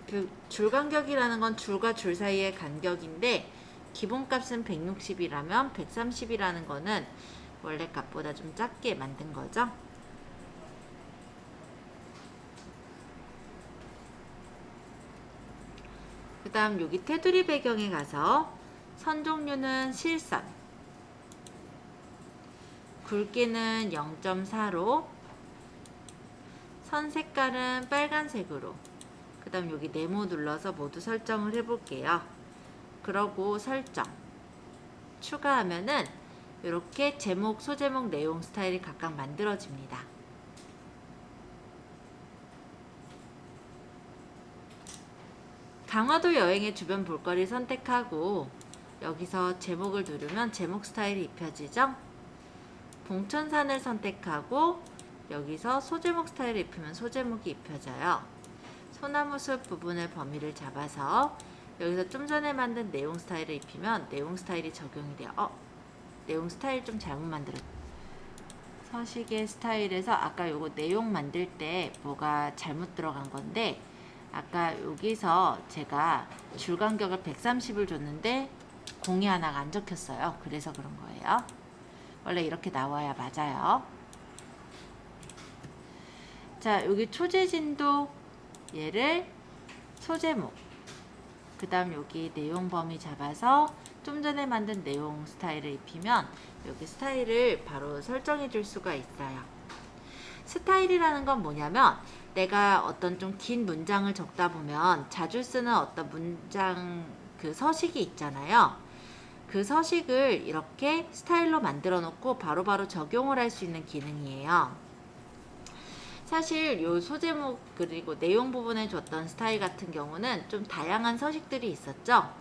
그 줄 간격이라는 건 줄과 줄 사이의 간격인데 기본값은 160이라면 130이라는 거는 원래 값보다 좀 작게 만든 거죠. 그 다음 여기 테두리 배경에 가서 선 종류는 실선, 굵기는 0.4로, 선 색깔은 빨간색으로. 그 다음 여기 네모 눌러서 모두 설정을 해볼게요. 그러고 설정, 추가하면은 이렇게 제목, 소제목, 내용 스타일이 각각 만들어집니다. 강화도 여행의 주변 볼거리 선택하고 여기서 제목을 누르면 제목 스타일이 입혀지죠. 봉천산을 선택하고 여기서 소제목 스타일을 입히면 소제목이 입혀져요. 소나무숲 부분의 범위를 잡아서 여기서 좀 전에 만든 내용 스타일을 입히면 내용 스타일이 적용이 돼요. 내용 스타일 좀 잘못 만들었죠. 서식의 스타일에서 아까 요거 내용 만들 때 뭐가 잘못 들어간 건데, 아까 여기서 제가 줄 간격을 130을 줬는데 공이 하나가 안 적혔어요. 그래서 그런 거예요. 원래 이렇게 나와야 맞아요. 자, 여기 초재진도 얘를 소제목, 그 다음 여기 내용 범위 잡아서 좀 전에 만든 내용 스타일을 입히면 여기 스타일을 바로 설정해 줄 수가 있어요. 스타일이라는 건 뭐냐면 내가 어떤 좀 긴 문장을 적다 보면 자주 쓰는 어떤 문장 그 서식이 있잖아요. 그 서식을 이렇게 스타일로 만들어 놓고 바로바로 적용을 할 수 있는 기능이에요. 사실 요 소제목 그리고 내용 부분에 줬던 스타일 같은 경우는 좀 다양한 서식들이 있었죠.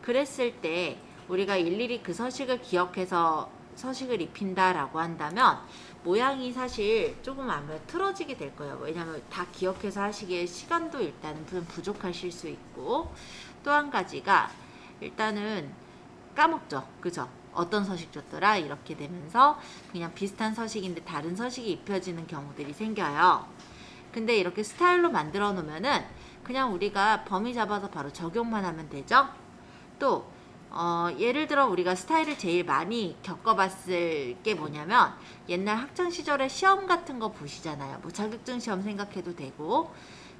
그랬을 때 우리가 일일이 그 서식을 기억해서 서식을 입힌다 라고 한다면 모양이 사실 조금 아마 틀어지게 될 거예요. 왜냐하면 다 기억해서 하시기에 시간도 일단은 좀 부족하실 수 있고, 또 한 가지가 일단은 까먹죠. 그죠? 어떤 서식 줬더라 이렇게 되면서 그냥 비슷한 서식인데 다른 서식이 입혀지는 경우들이 생겨요. 근데 이렇게 스타일로 만들어 놓으면은 그냥 우리가 범위 잡아서 바로 적용만 하면 되죠. 또 예를 들어 우리가 스타일을 제일 많이 겪어봤을 게 뭐냐면 옛날 학창시절에 시험 같은 거 보시잖아요. 뭐 자격증 시험 생각해도 되고,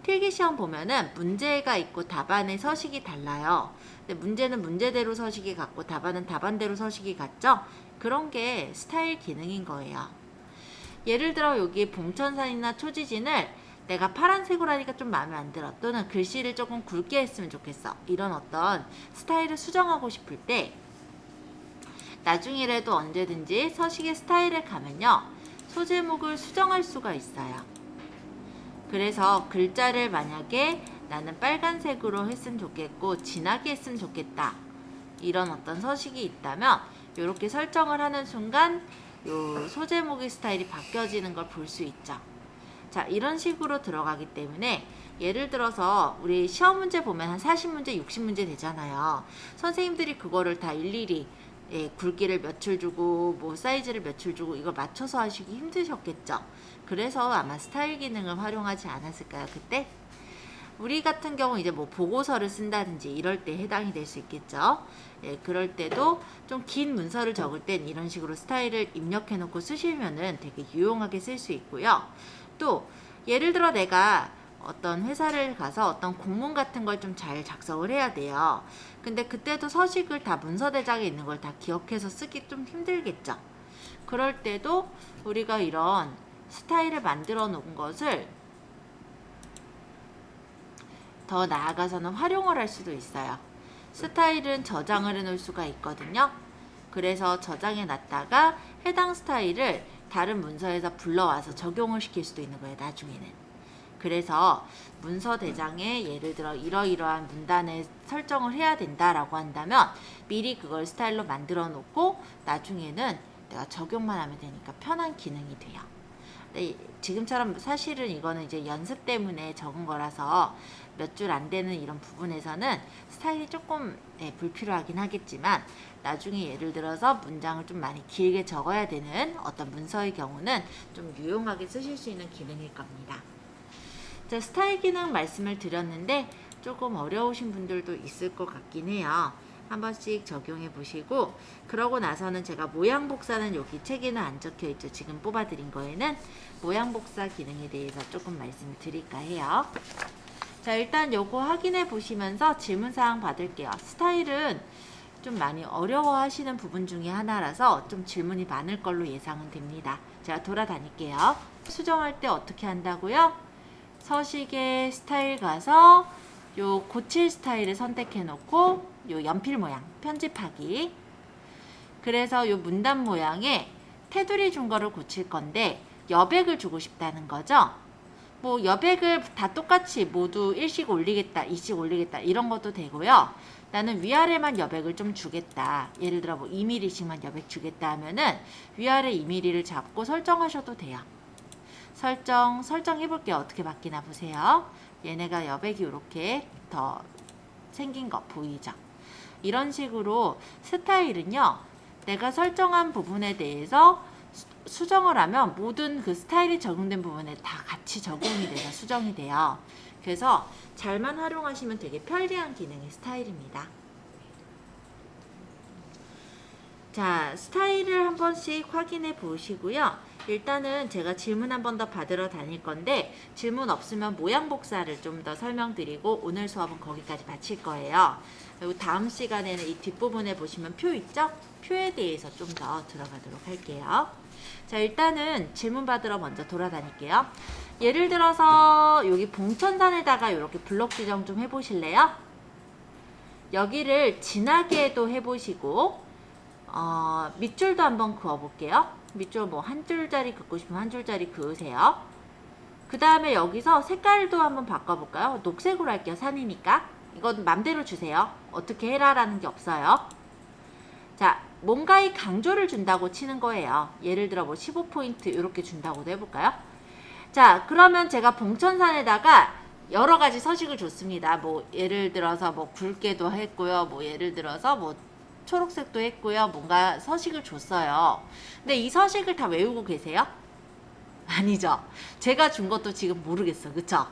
필기시험 보면은 문제가 있고 답안의 서식이 달라요. 근데 문제는 문제대로 서식이 같고 답안은 답안대로 서식이 같죠? 그런 게 스타일 기능인 거예요. 예를 들어 여기 봉천산이나 초지진을 내가 파란색으로 하니까 좀 마음에 안 들어, 또는 글씨를 조금 굵게 했으면 좋겠어, 이런 어떤 스타일을 수정하고 싶을 때 나중이라도 언제든지 서식의 스타일에 가면요, 소제목을 수정할 수가 있어요. 그래서 글자를 만약에 나는 빨간색으로 했으면 좋겠고 진하게 했으면 좋겠다, 이런 어떤 서식이 있다면 이렇게 설정을 하는 순간 요 소제목의 스타일이 바뀌어지는 걸 볼 수 있죠. 자, 이런 식으로 들어가기 때문에 예를 들어서 우리 시험 문제 보면 한 40문제, 60문제 되잖아요. 선생님들이 그거를 다 일일이 굵기를 몇줄 주고 뭐 사이즈를 몇줄 주고 이걸 맞춰서 하시기 힘드셨겠죠. 그래서 아마 스타일 기능을 활용하지 않았을까요, 그때? 우리 같은 경우 이제 뭐 보고서를 쓴다든지 이럴 때 해당이 될 수 있겠죠. 그럴 때도 좀 긴 문서를 적을 땐 이런 식으로 스타일을 입력해 놓고 쓰시면은 되게 유용하게 쓸 수 있고요. 또 예를 들어 내가 어떤 회사를 가서 어떤 공문 같은 걸 좀 잘 작성을 해야 돼요. 근데 그때도 서식을 다 문서 대장에 있는 걸 다 기억해서 쓰기 좀 힘들겠죠. 그럴 때도 우리가 이런 스타일을 만들어 놓은 것을 더 나아가서는 활용을 할 수도 있어요. 스타일은 저장을 해 놓을 수가 있거든요. 그래서 저장해 놨다가 해당 스타일을 다른 문서에서 불러와서 적용을 시킬 수도 있는 거예요, 나중에는. 그래서 문서 대장에 예를 들어 이러이러한 문단에 설정을 해야 된다라고 한다면 미리 그걸 스타일로 만들어 놓고 나중에는 내가 적용만 하면 되니까 편한 기능이 돼요. 근데 지금처럼 사실은 이거는 이제 연습 때문에 적은 거라서 몇 줄 안 되는 이런 부분에서는 스타일이 조금 불필요하긴 하겠지만 나중에 예를 들어서 문장을 좀 많이 길게 적어야 되는 어떤 문서의 경우는 좀 유용하게 쓰실 수 있는 기능일 겁니다. 자, 스타일 기능 말씀을 드렸는데 조금 어려우신 분들도 있을 것 같긴 해요. 한 번씩 적용해 보시고, 그러고 나서는 제가 모양 복사는 여기 책에는 안 적혀 있죠. 지금 뽑아 드린 거에는 모양 복사 기능에 대해서 조금 말씀을 드릴까 해요. 자, 일단 요거 확인해 보시면서 질문사항 받을게요. 스타일은 좀 많이 어려워 하시는 부분 중에 하나라서 좀 질문이 많을 걸로 예상은 됩니다. 제가 돌아다닐게요. 수정할 때 어떻게 한다고요? 서식의 스타일 가서 요 고칠 스타일을 선택해 놓고 요 연필 모양 편집하기. 그래서 요 문단 모양에 테두리 준 거를 고칠 건데 여백을 주고 싶다는 거죠. 뭐 여백을 다 똑같이 모두 1씩 올리겠다, 2씩 올리겠다 이런 것도 되고요. 나는 위아래만 여백을 좀 주겠다. 예를 들어 뭐 2mm씩만 여백 주겠다 하면은 위아래 2mm를 잡고 설정하셔도 돼요. 설정해 볼게요. 어떻게 바뀌나 보세요. 얘네가 여백이 이렇게 더 생긴 거 보이죠? 이런 식으로 스타일은요, 내가 설정한 부분에 대해서 수정을 하면 모든 그 스타일이 적용된 부분에 다 같이 적용이 돼서 수정이 돼요. 그래서 잘만 활용하시면 되게 편리한 기능의 스타일입니다. 자, 스타일을 한 번씩 확인해 보시고요. 일단은 제가 질문 한 번 더 받으러 다닐 건데 질문 없으면 모양 복사를 좀 더 설명드리고 오늘 수업은 거기까지 마칠 거예요. 그리고 다음 시간에는 이 뒷부분에 보시면 표 있죠? 표에 대해서 좀 더 들어가도록 할게요. 자, 일단은 질문 받으러 먼저 돌아다닐게요. 예를 들어서 여기 봉천산에다가 이렇게 블록 지정 좀 해보실래요? 여기를 진하게도 해보시고 밑줄도 한번 그어볼게요. 밑줄 뭐 한 줄짜리 긋고 싶으면 한 줄짜리 그으세요. 그 다음에 여기서 색깔도 한번 바꿔볼까요? 녹색으로 할게요. 산이니까. 이건 맘대로 주세요. 어떻게 해라 라는 게 없어요. 자, 뭔가의 강조를 준다고 치는 거예요. 예를 들어 뭐 15포인트 이렇게 준다고도 해볼까요? 자, 그러면 제가 봉천산에다가 여러 가지 서식을 줬습니다. 뭐 예를 들어서 뭐 굵게도 했고요. 뭐 예를 들어서 뭐 초록색도 했고요. 뭔가 서식을 줬어요. 근데 이 서식을 다 외우고 계세요? 아니죠. 제가 준 것도 지금 모르겠어. 그쵸?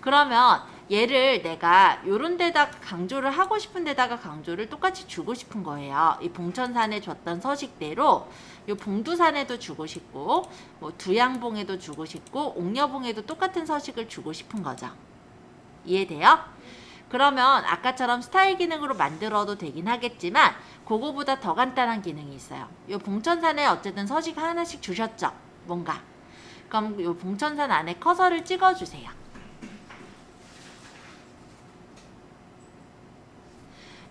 그러면 얘를 내가 요런 데다가 강조를 하고 싶은 데다가 강조를 똑같이 주고 싶은 거예요. 이 봉천산에 줬던 서식대로 요 봉두산에도 주고 싶고 뭐 두양봉에도 주고 싶고 옥녀봉에도 똑같은 서식을 주고 싶은 거죠. 이해돼요? 그러면 아까처럼 스타일 기능으로 만들어도 되긴 하겠지만 그거보다 더 간단한 기능이 있어요. 요 봉천산에 어쨌든 서식 하나씩 주셨죠? 뭔가. 그럼 요 봉천산 안에 커서를 찍어주세요.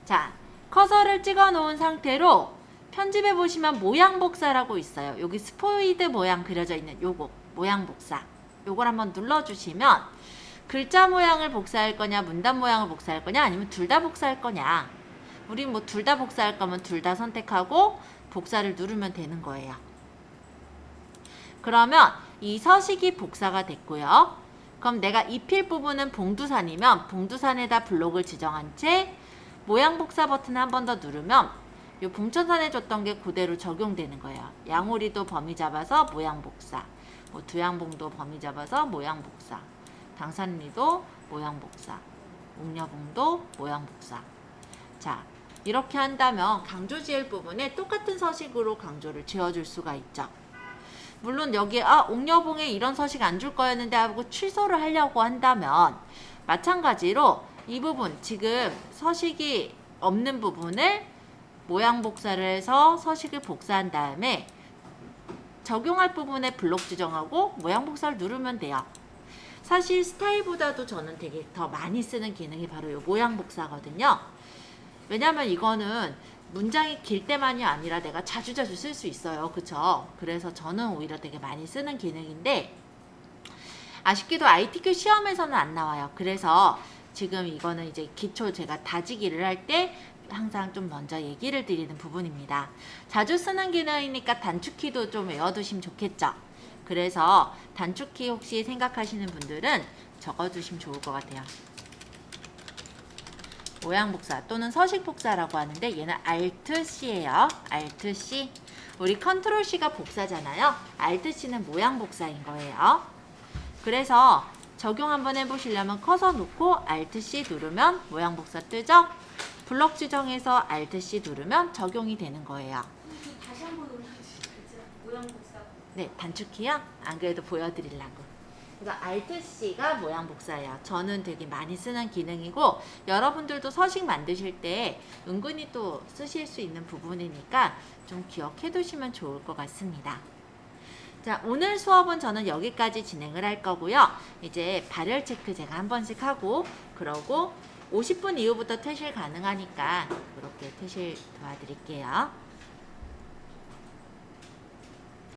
자, 커서를 찍어 놓은 상태로 편집해 보시면 모양 복사라고 있어요. 여기 스포이드 모양 그려져 있는 요거 모양 복사. 요걸 한번 눌러주시면 글자 모양을 복사할 거냐 문단 모양을 복사할 거냐 아니면 둘 다 복사할 거냐. 우린 뭐 둘 다 복사할 거면 둘 다 선택하고 복사를 누르면 되는 거예요. 그러면 이 서식이 복사가 됐고요. 그럼 내가 입힐 부분은 봉두산이면 봉두산에다 블록을 지정한 채 모양 복사 버튼을 한 번 더 누르면 요 봉천산에 줬던 게 그대로 적용되는 거예요. 양오리도 범위 잡아서 모양 복사, 뭐 두양봉도 범위 잡아서 모양 복사, 당산리도 모양 복사, 옥녀봉도 모양 복사. 자, 이렇게 한다면 강조 지을 부분에 똑같은 서식으로 강조를 지어줄 수가 있죠. 물론 여기에 옥녀봉에 이런 서식 안 줄 거였는데 하고 취소를 하려고 한다면 마찬가지로 이 부분 지금 서식이 없는 부분을 모양 복사를 해서 서식을 복사한 다음에 적용할 부분에 블록 지정하고 모양 복사를 누르면 돼요. 사실 스타일보다도 저는 되게 더 많이 쓰는 기능이 바로 이 모양 복사거든요. 왜냐면 이거는 문장이 길 때만이 아니라 내가 자주자주 쓸 수 있어요. 그쵸? 그래서 저는 오히려 되게 많이 쓰는 기능인데 아쉽게도 ITQ 시험에서는 안 나와요. 그래서 지금 이거는 이제 기초 제가 다지기를 할 때 항상 좀 먼저 얘기를 드리는 부분입니다. 자주 쓰는 기능이니까 단축키도 좀 외워두시면 좋겠죠. 그래서 단축키 혹시 생각하시는 분들은 적어두시면 좋을 것 같아요. 모양 복사 또는 서식 복사라고 하는데 얘는 Alt-C예요. Alt-C. 우리 Ctrl-C가 복사잖아요. Alt-C는 모양 복사인 거예요. 그래서 적용 한번 해보시려면 커서 놓고 Alt-C 누르면 모양 복사 뜨죠? 블럭 지정해서 Alt-C 누르면 적용이 되는 거예요. 다시 한번 올려주시죠. 모양 복사. 네, 단축키요? 안 그래도 보여드리려고. 그래서 Alt-C가 모양 복사예요. 저는 되게 많이 쓰는 기능이고 여러분들도 서식 만드실 때 은근히 또 쓰실 수 있는 부분이니까 좀 기억해 두시면 좋을 것 같습니다. 자, 오늘 수업은 저는 여기까지 진행을 할 거고요. 이제 발열 체크 제가 한 번씩 하고 그러고 50분 이후부터 퇴실 가능하니까 그렇게 퇴실 도와드릴게요.